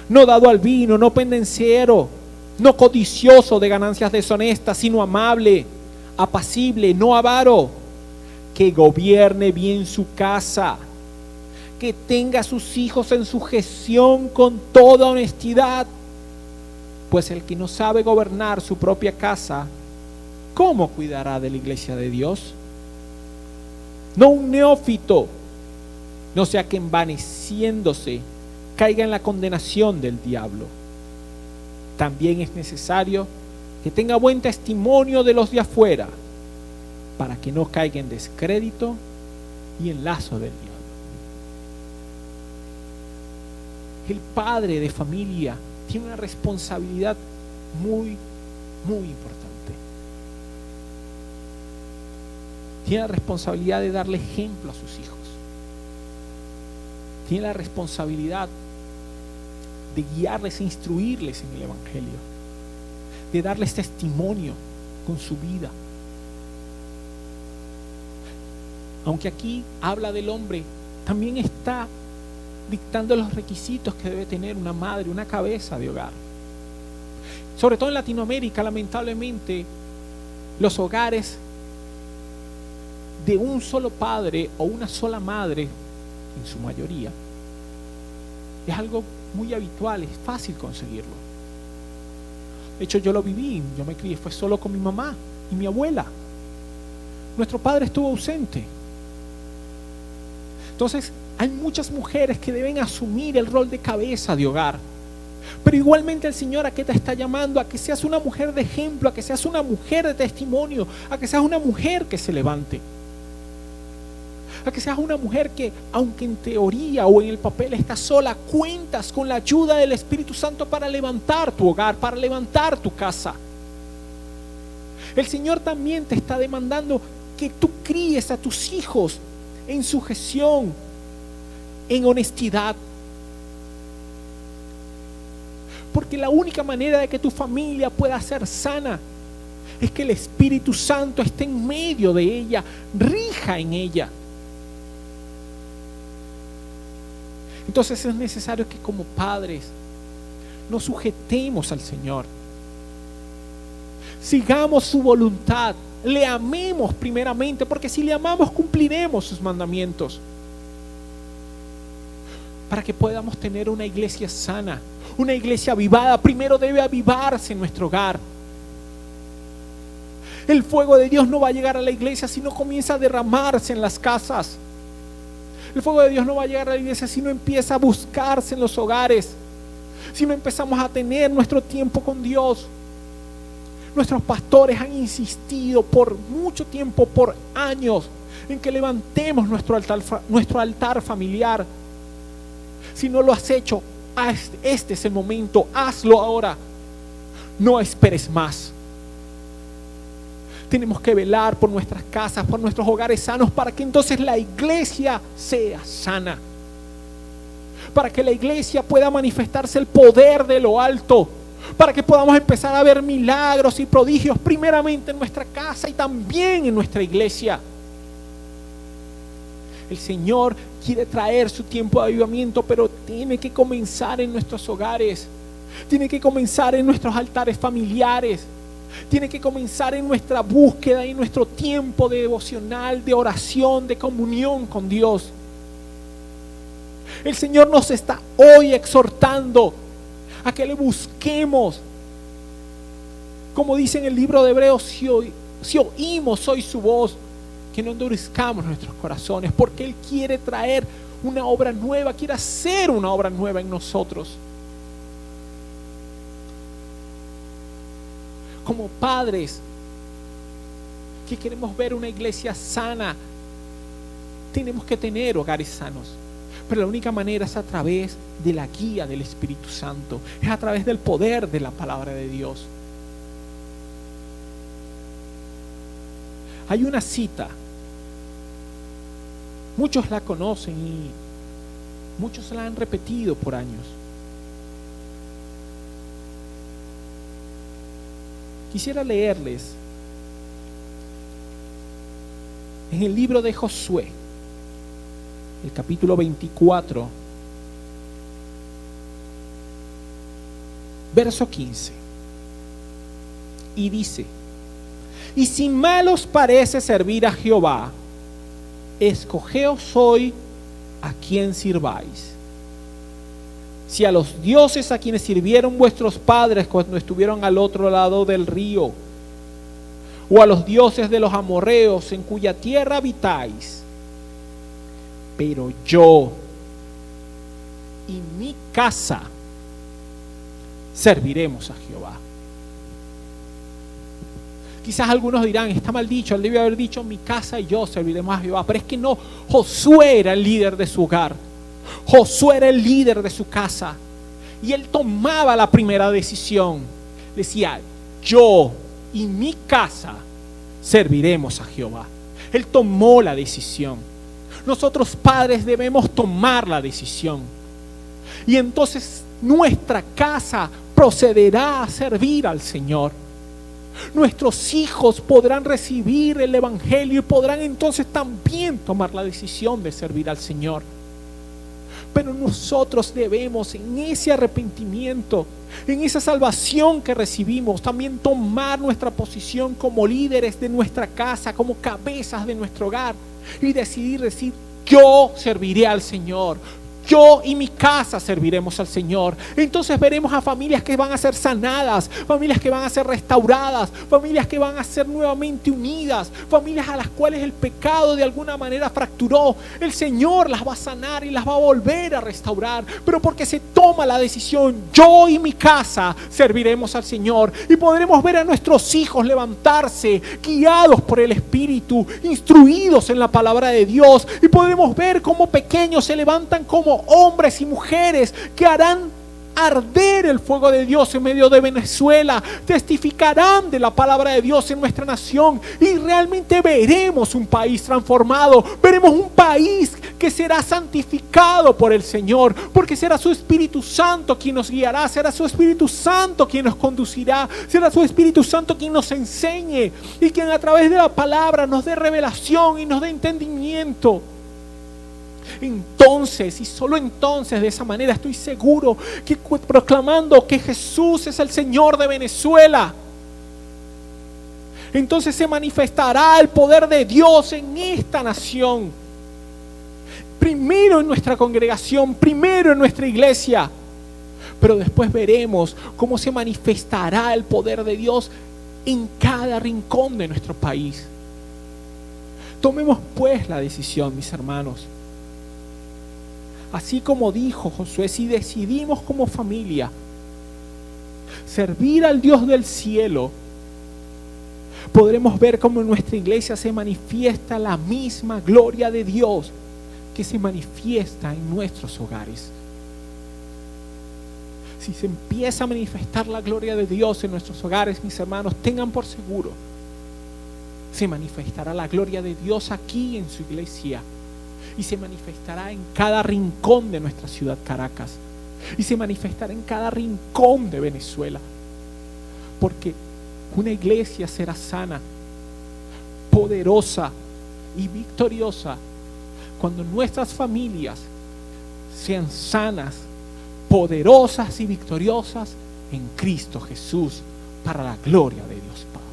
no dado al vino, no pendenciero, no codicioso de ganancias deshonestas, sino amable, apacible, no avaro, que gobierne bien su casa, que tenga a sus hijos en sujeción con toda honestidad. Pues el que no sabe gobernar su propia casa, ¿cómo cuidará de la iglesia de Dios? No un neófito, no sea que envaneciéndose caiga en la condenación del diablo. También es necesario que tenga buen testimonio de los de afuera, para que no caiga en descrédito y en lazo del diablo. El padre de familia tiene una responsabilidad muy, muy importante. Tiene la responsabilidad de darle ejemplo a sus hijos. Tiene la responsabilidad de guiarles e instruirles en el Evangelio, de darles testimonio con su vida. Aunque aquí habla del hombre, también está dictando los requisitos que debe tener una madre, una cabeza de hogar. Sobre todo en Latinoamérica, lamentablemente, los hogares de un solo padre o una sola madre, en su mayoría, es algo muy habitual, es fácil conseguirlo. De hecho, yo lo viví, yo me crié, fue solo con mi mamá y mi abuela. Nuestro padre estuvo ausente. Entonces, hay muchas mujeres que deben asumir el rol de cabeza de hogar. Pero igualmente el Señor, ¿a qué te está llamando? A que seas una mujer de ejemplo, a que seas una mujer de testimonio, a que seas una mujer que se levante. A que seas una mujer que, aunque en teoría o en el papel estás sola, cuentas con la ayuda del Espíritu Santo para levantar tu hogar, para levantar tu casa. El Señor también te está demandando que tú críes a tus hijos en sujeción, en honestidad. Porque la única manera de que tu familia pueda ser sana es que el Espíritu Santo esté en medio de ella, rija en ella. Entonces es necesario que como padres nos sujetemos al Señor, sigamos su voluntad, le amemos primeramente, porque si le amamos cumpliremos sus mandamientos, para que podamos tener una iglesia sana, una iglesia avivada. Primero debe avivarse en nuestro hogar. El fuego de Dios no va a llegar a la iglesia si no comienza a derramarse en las casas. El fuego de Dios no va a llegar a la iglesia si no empieza a buscarse en los hogares. Si no empezamos a tener nuestro tiempo con Dios. Nuestros pastores han insistido por mucho tiempo, por años, en que levantemos nuestro altar familiar. Si no lo has hecho, este es el momento, hazlo ahora. No esperes más. Tenemos que velar por nuestras casas, por nuestros hogares sanos, para que entonces la iglesia sea sana. Para que la iglesia pueda manifestarse el poder de lo alto. Para que podamos empezar a ver milagros y prodigios primeramente en nuestra casa y también en nuestra iglesia. El Señor quiere traer su tiempo de avivamiento, pero tiene que comenzar en nuestros hogares. Tiene que comenzar en nuestros altares familiares. Tiene que comenzar en nuestra búsqueda y en nuestro tiempo de devocional, de oración, de comunión con Dios. El Señor nos está hoy exhortando a que le busquemos. Como dice en el libro de Hebreos, si oímos hoy su voz, que no endurezcamos nuestros corazones, porque Él quiere traer una obra nueva, quiere hacer una obra nueva en nosotros. Como padres que queremos ver una iglesia sana, tenemos que tener hogares sanos. Pero la única manera es a través de la guía del Espíritu Santo, es a través del poder de la palabra de Dios. Hay una cita, muchos la conocen y muchos la han repetido por años. Quisiera leerles en el libro de Josué, el capítulo 24, verso 15. Y dice: y si mal os parece servir a Jehová, escogeos hoy a quién sirváis. Si a los dioses a quienes sirvieron vuestros padres cuando estuvieron al otro lado del río, o a los dioses de los amorreos en cuya tierra habitáis, pero yo y mi casa serviremos a Jehová. Quizás algunos dirán, está mal dicho, él debe haber dicho mi casa y yo serviremos a Jehová. Pero es que no, Josué era el líder de su hogar. Josué era el líder de su casa. Y él tomaba la primera decisión. Decía, yo y mi casa serviremos a Jehová. Él tomó la decisión. Nosotros padres debemos tomar la decisión. Y entonces nuestra casa procederá a servir al Señor. Nuestros hijos podrán recibir el Evangelio y podrán entonces también tomar la decisión de servir al Señor. Pero nosotros debemos, en ese arrepentimiento, en esa salvación que recibimos, también tomar nuestra posición como líderes de nuestra casa, como cabezas de nuestro hogar, y decidir decir, yo serviré al Señor. Yo y mi casa serviremos al Señor. Entonces veremos a familias que van a ser sanadas, familias que van a ser restauradas, familias que van a ser nuevamente unidas, familias a las cuales el pecado de alguna manera fracturó. El Señor las va a sanar y las va a volver a restaurar, pero porque se toma la decisión, yo y mi casa serviremos al Señor. Y podremos ver a nuestros hijos levantarse, guiados por el Espíritu, instruidos en la palabra de Dios, y podremos ver cómo pequeños se levantan como hombres y mujeres que harán arder el fuego de Dios en medio de Venezuela, testificarán de la palabra de Dios en nuestra nación, y realmente veremos un país transformado, veremos un país que será santificado por el Señor, porque será su Espíritu Santo quien nos guiará, será su Espíritu Santo quien nos conducirá, será su Espíritu Santo quien nos enseñe y quien a través de la palabra nos dé revelación y nos dé entendimiento. Entonces, y solo entonces, de esa manera estoy seguro que proclamando que Jesús es el Señor de Venezuela, entonces se manifestará el poder de Dios en esta nación. Primero en nuestra congregación, primero en nuestra iglesia, pero después veremos cómo se manifestará el poder de Dios en cada rincón de nuestro país. Tomemos pues la decisión, mis hermanos. Así como dijo Josué, si decidimos como familia servir al Dios del cielo, podremos ver cómo en nuestra iglesia se manifiesta la misma gloria de Dios que se manifiesta en nuestros hogares. Si se empieza a manifestar la gloria de Dios en nuestros hogares, mis hermanos, tengan por seguro, se manifestará la gloria de Dios aquí en su iglesia y se manifestará en cada rincón de nuestra ciudad Caracas y se manifestará en cada rincón de Venezuela, porque una iglesia será sana, poderosa y victoriosa cuando nuestras familias sean sanas, poderosas y victoriosas en Cristo Jesús, para la gloria de Dios Padre.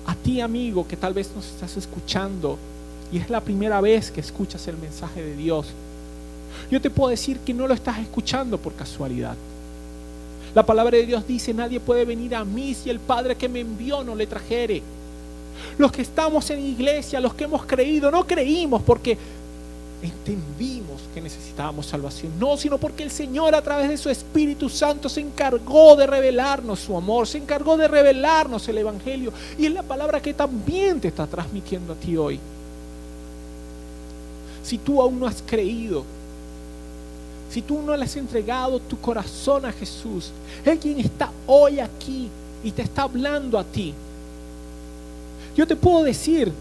A ti, amigo, que tal vez nos estás escuchando y es la primera vez que escuchas el mensaje de Dios, yo te puedo decir que no lo estás escuchando por casualidad. La palabra de Dios dice: nadie puede venir a mí si el Padre que me envió no le trajere. Los que estamos en iglesia, los que hemos creído, no creímos porque entendimos que necesitábamos salvación, no, sino porque el Señor a través de su Espíritu Santo se encargó de revelarnos su amor, se encargó de revelarnos el Evangelio, y es la palabra que también te está transmitiendo a ti hoy. Si tú aún no has creído, si tú no le has entregado tu corazón a Jesús, Él quien está hoy aquí y te está hablando a ti, yo te puedo decir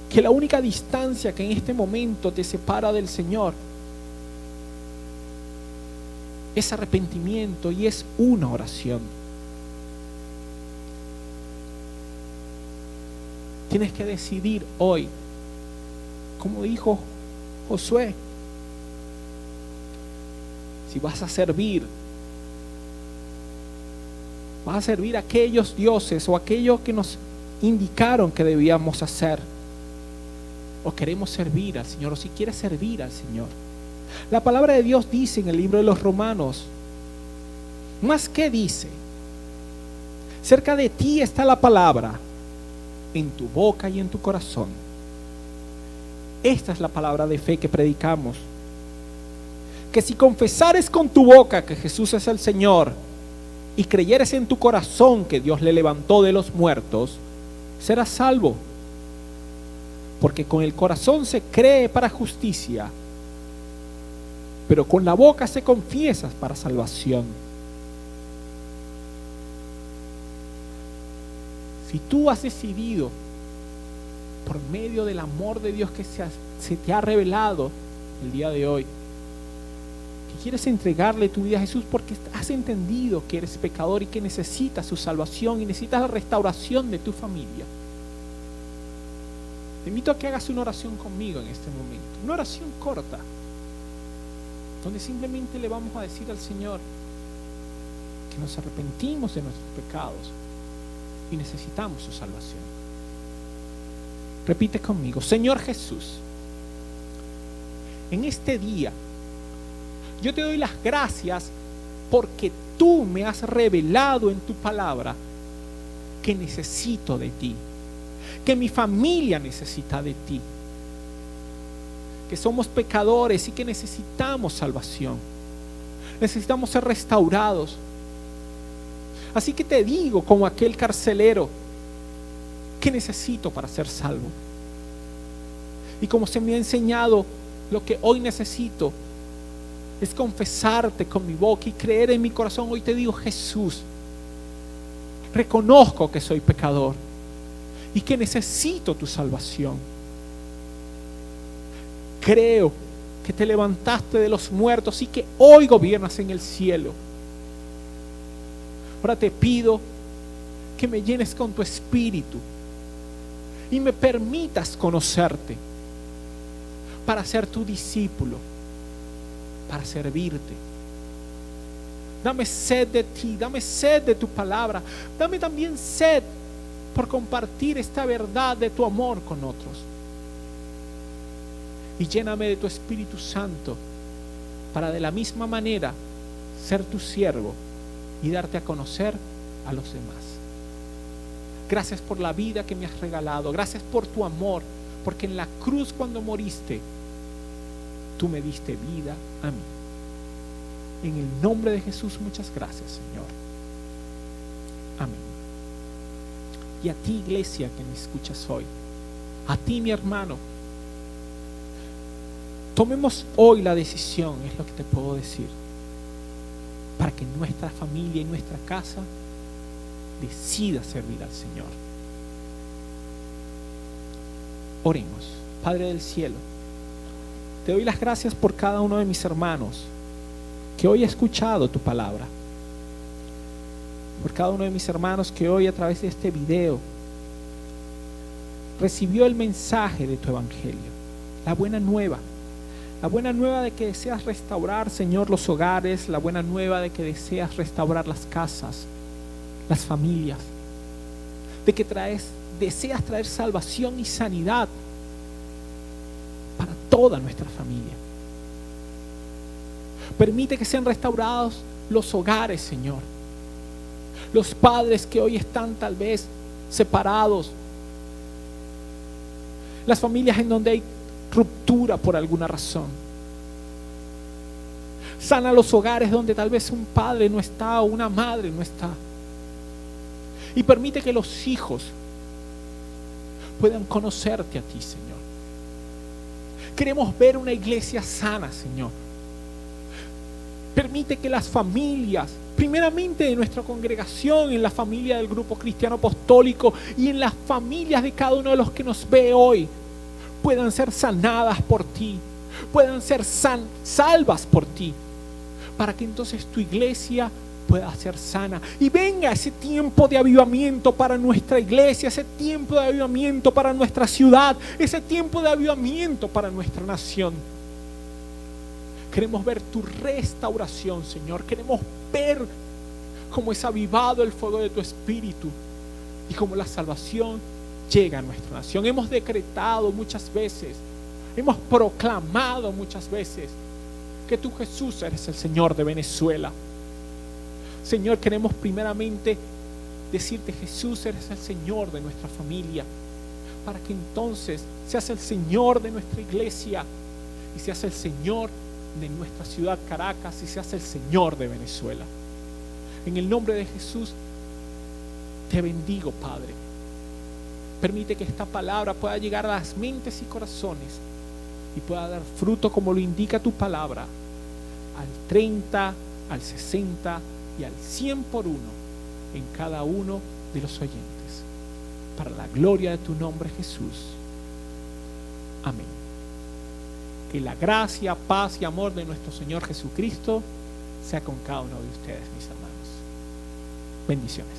que la única distancia que en este momento te separa del Señor es arrepentimiento y es una oración. Tienes que decidir hoy, como dijo Josué, si vas a servir a aquellos dioses o aquellos que nos indicaron que debíamos hacer, o queremos servir al Señor, o si quieres servir al Señor. La palabra de Dios dice en el libro de los Romanos, ¿más qué dice? Cerca de ti está la palabra, en tu boca y en tu corazón. Esta es la palabra de fe que predicamos, que si confesares con tu boca que Jesús es el Señor y creyeres en tu corazón que Dios le levantó de los muertos, serás salvo. Porque con el corazón se cree para justicia, pero con la boca se confiesa para salvación. Si tú has decidido, por medio del amor de Dios que se te ha revelado el día de hoy, que quieres entregarle tu vida a Jesús porque has entendido que eres pecador y que necesitas su salvación y necesitas la restauración de tu familia, te invito a que hagas una oración conmigo en este momento. Una oración corta, donde simplemente le vamos a decir al Señor que nos arrepentimos de nuestros pecados y necesitamos su salvación. Repite conmigo: Señor Jesús, en este día yo te doy las gracias porque tú me has revelado en tu palabra que necesito de ti, que mi familia necesita de ti, que somos pecadores y que necesitamos salvación, necesitamos ser restaurados. Así que te digo, como aquel carcelero, ¿qué necesito para ser salvo? Y como se me ha enseñado, lo que hoy necesito es confesarte con mi boca y creer en mi corazón. Hoy te digo: Jesús, reconozco que soy pecador y que necesito tu salvación. Creo que te levantaste de los muertos y que hoy gobiernas en el cielo. Ahora te pido que me llenes con tu espíritu y me permitas conocerte para ser tu discípulo, para servirte. Dame sed de ti, dame sed de tu palabra, dame también sed por compartir esta verdad de tu amor con otros. Y lléname de tu Espíritu Santo para de la misma manera ser tu siervo y darte a conocer a los demás. Gracias por la vida que me has regalado. Gracias por tu amor, porque en la cruz cuando moriste, tú me diste vida a mí. En el nombre de Jesús, muchas gracias, Señor. Amén. Y a ti, iglesia, que me escuchas hoy, a ti, mi hermano, tomemos hoy la decisión, es lo que te puedo decir, para que nuestra familia y nuestra casa decida servir al Señor. Oremos. Padre del cielo, te doy las gracias por cada uno de mis hermanos que hoy ha escuchado tu palabra, por cada uno de mis hermanos que hoy a través de este video recibió el mensaje de tu evangelio, la buena nueva de que deseas restaurar, Señor, los hogares, la buena nueva de que deseas restaurar las casas, las familias, de que deseas traer salvación y sanidad para toda nuestra familia. Permite que sean restaurados los hogares, Señor. Los padres que hoy están tal vez separados. Las familias en donde hay ruptura por alguna razón. Sana los hogares donde tal vez un padre no está o una madre no está. Y permite que los hijos puedan conocerte a ti, Señor. Queremos ver una iglesia sana, Señor. Permite que las familias, primeramente de nuestra congregación, en la familia del Grupo Cristiano Apostólico y en las familias de cada uno de los que nos ve hoy, puedan ser sanadas por ti, puedan ser salvas por ti, para que entonces tu iglesia pueda ser sana y venga ese tiempo de avivamiento para nuestra iglesia, ese tiempo de avivamiento para nuestra ciudad, ese tiempo de avivamiento para nuestra nación. Queremos ver tu restauración, Señor. Queremos ver cómo es avivado el fuego de tu espíritu y cómo la salvación llega a nuestra nación. Hemos decretado muchas veces, hemos proclamado muchas veces que tú, Jesús, eres el Señor de Venezuela. Señor, queremos primeramente decirte: Jesús, eres el Señor de nuestra familia, para que entonces seas el Señor de nuestra iglesia y seas el Señor de nuestra ciudad Caracas y seas el Señor de Venezuela. En el nombre de Jesús te bendigo, Padre. Permite que esta palabra pueda llegar a las mentes y corazones y pueda dar fruto como lo indica tu palabra, al 30, al 60 y al 100 por uno en cada uno de los oyentes, para la gloria de tu nombre, Jesús. Amén. Que la gracia, paz y amor de nuestro Señor Jesucristo sea con cada uno de ustedes, mis hermanos. Bendiciones.